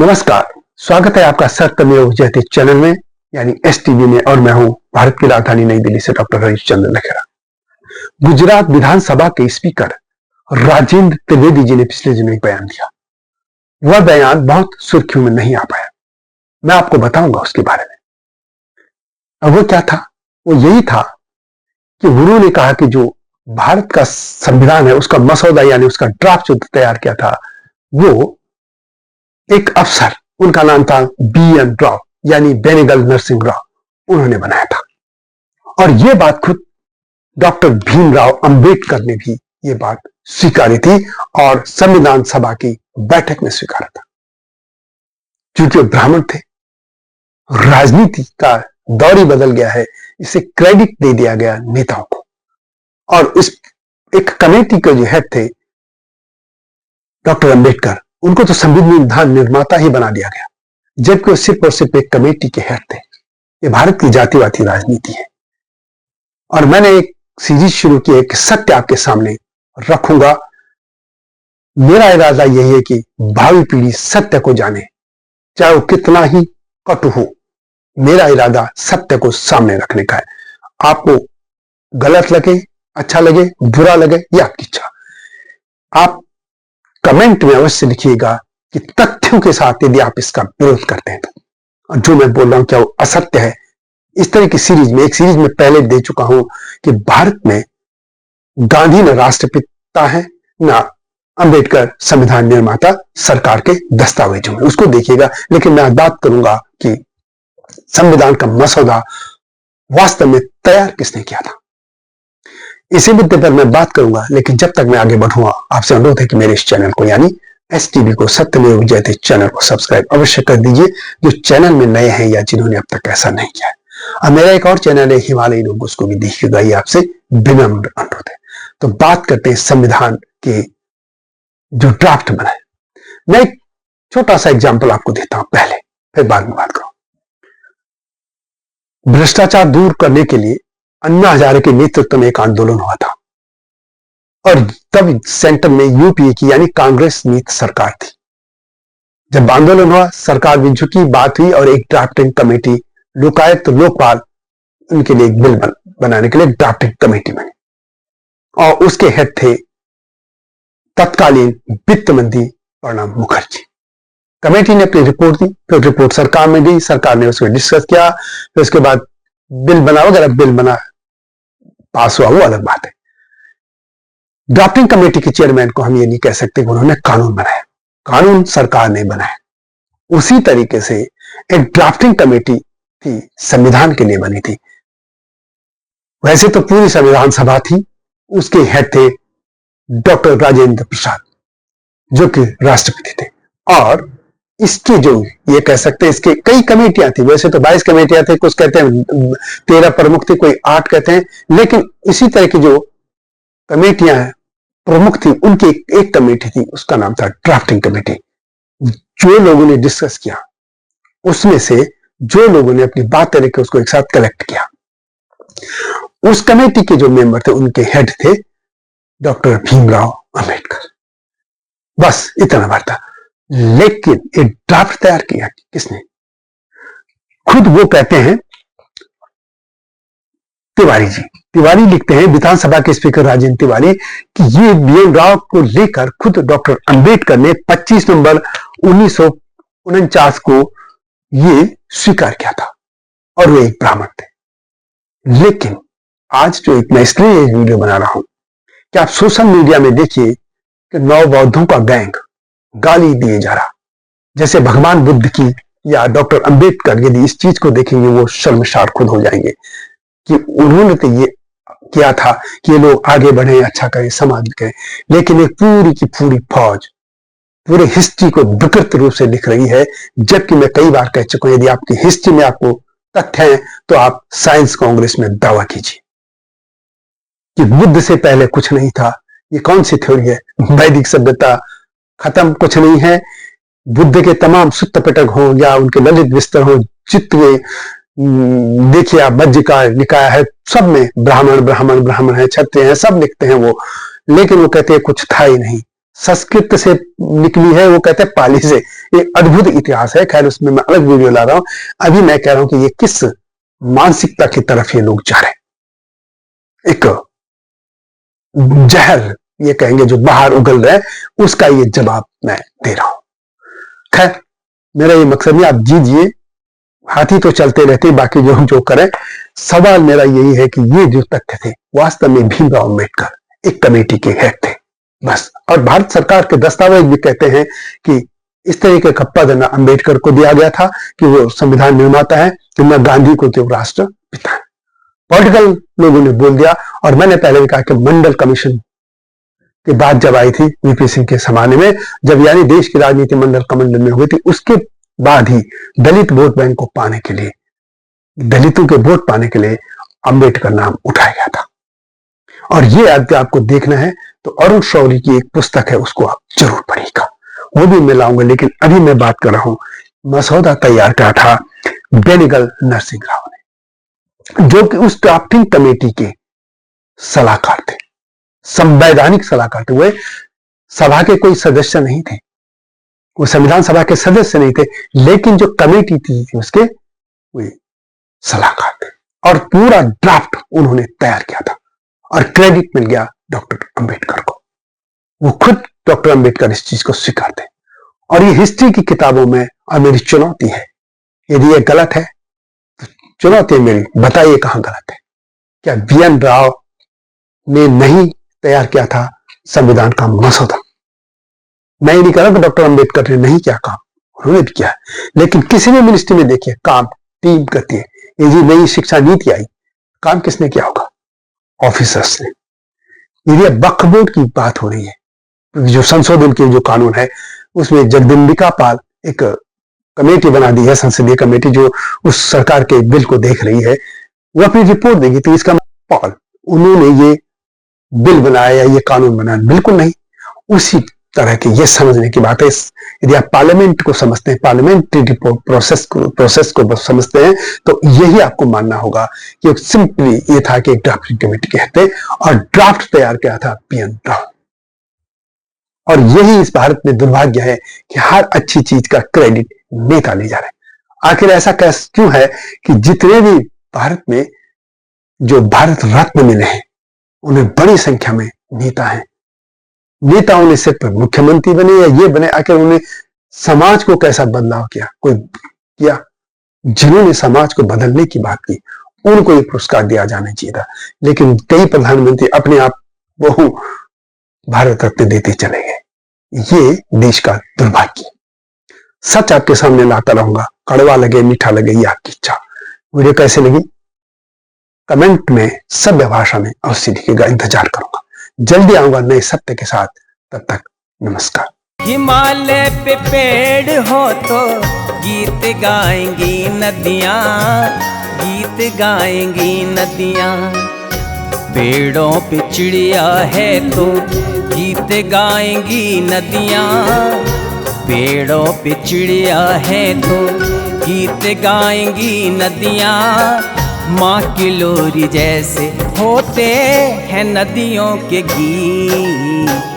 नमस्कार, स्वागत है आपका सत्यमेव जयते चैनल में यानी एसटीवी में। और मैं हूं भारत की राजधानी नई दिल्ली से डॉक्टर हरीशचंद्र लखेरा। गुजरात विधानसभा के स्पीकर राजेंद्र त्रिवेदी जी ने पिछले दिनों एक बयान दिया। वह बयान बहुत सुर्खियों में नहीं आ पाया। मैं आपको बताऊंगा उसके बारे में। अब वो क्या था? वो यही था कि उन्होंने कहा कि जो भारत का संविधान है उसका मसौदा यानी उसका ड्राफ्ट जो तैयार किया था वो एक अफसर, उनका नाम था BN राव यानी बेनेगल नरसिंह राव, उन्होंने बनाया था। और यह बात खुद डॉक्टर भीमराव अंबेडकर ने भी ये बात स्वीकारी थी और संविधान सभा की बैठक में स्वीकारा था। क्योंकि वो ब्राह्मण थे, राजनीति का दौर ही बदल गया है, इसे क्रेडिट दे दिया गया नेताओं को। और इस एक कमेटी के जो हेड थे डॉक्टर अंबेडकर, उनको तो संविधान निर्माता ही बना दिया गया, जबकि वो सिर्फ और सिर्फ एक कमेटी के हेड थे। ये भारत की जातिवादी राजनीति है। और मैंने एक सीरीज शुरू की है कि सत्य आपके सामने रखूंगा। मेरा इरादा यही है कि भावी पीढ़ी सत्य को जाने, चाहे वो कितना ही कटु हो। मेरा इरादा सत्य को सामने रखने का है। आपको गलत लगे, अच्छा लगे, बुरा लगे, ये आपकी इच्छा। आप कमेंट में अवश्य लिखिएगा कि तथ्यों के साथ यदि आप इसका विरोध करते हैं तो, और जो मैं बोल रहा हूं क्या वो असत्य है। इस तरह की एक सीरीज में पहले दे चुका हूं कि भारत में गांधी न राष्ट्रपिता है ना अंबेडकर संविधान निर्माता सरकार के दस्तावेजों में, उसको देखिएगा। लेकिन मैं बात करूंगा कि संविधान का मसौदा वास्तव में तैयार किसने किया था, इसी मुद्दे पर मैं बात करूंगा। लेकिन जब तक मैं आगे बढ़ूंगा, आपसे अनुरोध है कि मेरे इस चैनल को यानी एसटीवी को, सत्यमेव जयते चैनल को सब्सक्राइब अवश्य कर दीजिए, जो चैनल में नए हैं या जिन्होंने अब तक ऐसा नहीं किया है। और मेरा एक और चैनल है हिमालयी लोग, उसको भी देखिएगा, ये आपसे विनम्र अनुरोध है। तो बात करते हैं संविधान के जो ड्राफ्ट बना है। मैं एक छोटा सा एग्जाम्पल आपको देता हूं पहले, फिर बाद में बात करूं। भ्रष्टाचार दूर करने के लिए अन्ना हजारे के नेतृत्व में एक आंदोलन हुआ था और तब सेंटर में यूपीए की यानी कांग्रेस नीति सरकार थी। जब आंदोलन हुआ, सरकार भी झुकी, बात हुई और एक ड्राफ्टिंग कमेटी, लोकायुक्त लोकपाल, उनके लिए एक बिल बनाने के लिए ड्राफ्टिंग कमेटी बनी और उसके हेड थे तत्कालीन वित्त मंत्री प्रणब मुखर्जी। कमेटी ने अपनी रिपोर्ट दी, फिर रिपोर्ट सरकार में गई, सरकार ने उसमें डिस्कस किया, फिर उसके बाद बिल बना वगैरह, बिल बना पास हुआ, वो अलग बात है। ड्राफ्टिंग कमेटी के चेयरमैन को हम ये नहीं कह सकते कि उन्होंने कानून बनाया, कानून सरकार ने बनाया। उसी तरीके से एक ड्राफ्टिंग कमेटी थी, संविधान के लिए बनी थी। वैसे तो पूरी संविधान सभा थी, उसके हेड थे डॉक्टर राजेंद्र प्रसाद जो कि राष्ट्रपति थे। और इसकी जो ये कह सकते हैं, इसके कई कमेटियां थी। वैसे तो 22 कमेटियां थी, कुछ कहते हैं 13 प्रमुख थे, कोई 8 कहते हैं। लेकिन इसी तरह की जो कमेटियां प्रमुख थी, उनकी एक कमेटी थी, उसका नाम था ड्राफ्टिंग कमेटी। जो लोगों ने डिस्कस किया, उसमें से जो लोगों ने अपनी बात लेकर उसको एक साथ कलेक्ट किया, उस कमेटी के जो मेंबर थे, उनके हेड थे डॉक्टर भीमराव अंबेडकर। बस इतना बात था। लेकिन एक ड्राफ्ट तैयार किया किसने? खुद वो कहते हैं तिवारी जी। तिवारी लिखते हैं, विधानसभा के स्पीकर राजेंद्र तिवारी, कि ये BN राव को लेकर खुद डॉक्टर अंबेडकर ने 25 नवंबर 1949 को ये स्वीकार किया था और वो एक ब्राह्मण थे। लेकिन आज जो मैं इसलिए वीडियो बना रहा हूं कि आप सोशल मीडिया में देखिए कि नव बौद्धों का गैंग गाली दिए जा रहा, जैसे भगवान बुद्ध की या डॉक्टर अंबेडकर यदि इस चीज को देखेंगे वो शर्मसार खुद हो जाएंगे कि उन्होंने तो ये किया था कि ये लोग आगे बढ़े, अच्छा करें, समाज करें। लेकिन एक पूरी की पूरी फौज पूरे हिस्ट्री को विकृत रूप से लिख रही है। जबकि मैं कई बार कह चुका हूं, यदि आपकी हिस्ट्री में आपको तथ्य है तो आप साइंस कांग्रेस में दावा कीजिए कि बुद्ध से पहले कुछ नहीं था। ये कौन सी थ्योरी है? वैदिक सभ्यता खत्म, कुछ नहीं है। बुद्ध के तमाम सूत्र पिटक हो या उनके ललित विस्तर हो, चित्र देखिए आप, मध्य का निकाय है, सब में ब्राह्मण ब्राह्मण ब्राह्मण है, क्षत्रिय है, सब लिखते हैं वो। लेकिन वो कहते हैं कुछ था ही नहीं, संस्कृत से निकली है, वो कहते हैं पाली से। एक अद्भुत इतिहास है, खैर उसमें मैं अलग वीडियो ला रहा हूं। अभी मैं कह रहा हूं कि ये किस मानसिकता की तरफ ये लोग जा रहे हैं। एक जहर ये कहेंगे जो बाहर उगल रहा है, उसका ये जवाब मैं दे रहा हूं। खैर मेरा ये मकसद नहीं, आप जीजिए, हाथी तो चलते रहते, बाकी जो हम जो करें। सवाल मेरा यही है कि ये जो तथ्य थे, वास्तव में भीमराव अम्बेडकर एक कमेटी के हेड थे, बस। और भारत सरकार के दस्तावेज भी कहते हैं कि इस तरीके का पद न अम्बेडकर को दिया गया था कि वो संविधान निर्माता है, कि न गांधी को कि वो राष्ट्र पिता है। पॉलिटिकल लोगों ने बोल दिया। और मैंने पहले भी कहा कि मंडल कमीशन की बात जब आई थी वीपी सिंह के जमाने में, जब यानी देश की राजनीति मंडल कमंडल में हुई थी, उसके बाद ही दलित वोट बैंक को पाने के लिए, दलितों के वोट पाने के लिए अंबेडकर नाम उठाया गया था। और ये आपको देखना है तो अरुण शौरी की एक पुस्तक है, उसको आप जरूर पढ़िएगा, वो भी मैं लाऊंगा। लेकिन अभी मैं बात कर रहा हूं, मसौदा तैयार किया था बेनीगल नरसिंह राव ने, जो कि उस ड्राफ्टिंग कमेटी के सलाहकार थे, संवैधानिक सलाहकार थे। वे सभा के कोई सदस्य नहीं थे, वो संविधान सभा के सदस्य नहीं थे, लेकिन जो कमेटी थी उसके वे सलाहकार थे। और पूरा ड्राफ्ट उन्होंने तैयार किया था और क्रेडिट मिल गया डॉक्टर अंबेडकर को। वो खुद डॉक्टर अंबेडकर इस चीज को स्वीकारते। और ये हिस्ट्री की किताबों में और मेरी चुनौती है, यदि ये गलत है तो चुनौती है मेरी, बताइए कहां गलत है। क्या बीएन राव ने नहीं तैयार किया था संविधान का मसौदा? मैं ये नहीं कह रहा कि डॉक्टर अंबेडकर ने नहीं किया काम, उन्होंने भी किया। लेकिन किसी भी मिनिस्ट्री में देखिए काम टीम करती है। ये जी नई शिक्षा नीति आई, काम किसने किया होगा? ऑफिसर्स ने। यदि वक्फ बोर्ड की बात हो रही है, जो संशोधन के जो कानून है, उसमें जगदम्बिका पाल एक कमेटी बना दी है, संसदीय कमेटी, जो उस सरकार के बिल को देख रही है। वो अपनी रिपोर्ट देगी तो इसका पाल उन्होंने ये बिल बनाया या ये कानून बनाया, बिल्कुल नहीं। उसी तरह की ये समझने की बात है। यदि आप पार्लियामेंट को समझते हैं, पार्लियामेंट्री प्रोसेस को समझते हैं, तो यही आपको मानना होगा कि सिंपली ये था कि एक ड्राफ्टिंग कमेटी कहते और ड्राफ्ट तैयार किया था बीएन राव। और यही इस भारत में दुर्भाग्य है कि हर अच्छी चीज का क्रेडिट नेता ले जा रहे हैं। आखिर ऐसा क्यों है कि जितने भी भारत में जो भारत रत्न मिले हैं, उन्हें बड़ी संख्या में नेता हैं। नेताओं ने सिर्फ मुख्यमंत्री बने या ये बने, आखिर उन्होंने समाज को कैसा बदलाव किया? कोई किया? जिन्होंने समाज को बदलने की बात की, उनको ये पुरस्कार दिया जाना चाहिए था। लेकिन कई प्रधानमंत्री अपने आप वो भारत रत्न देते चले गए। ये देश का दुर्भाग्य। सच आपके सामने लाता रहूंगा, कड़वा लगे मीठा लगे ये आपकी इच्छा। वीडियो कैसे लगी कमेंट में सभ्य भाषा में अवश्य लिखिएगा, इंतजार करूंगा। जल्दी आऊंगा नए सत्य के साथ, तब तक नमस्कार। हिमालय पे पेड़ हो तो गीत गाएंगी नदियाँ, गीत गाएंगी नदियाँ। पेड़ों पे चिड़िया है तो गीत गाएंगी नदियाँ, पेड़ों पे चिड़िया है तो गीत गाएंगी नदियाँ। माँ की लोरी जैसे होते हैं नदियों के गीत।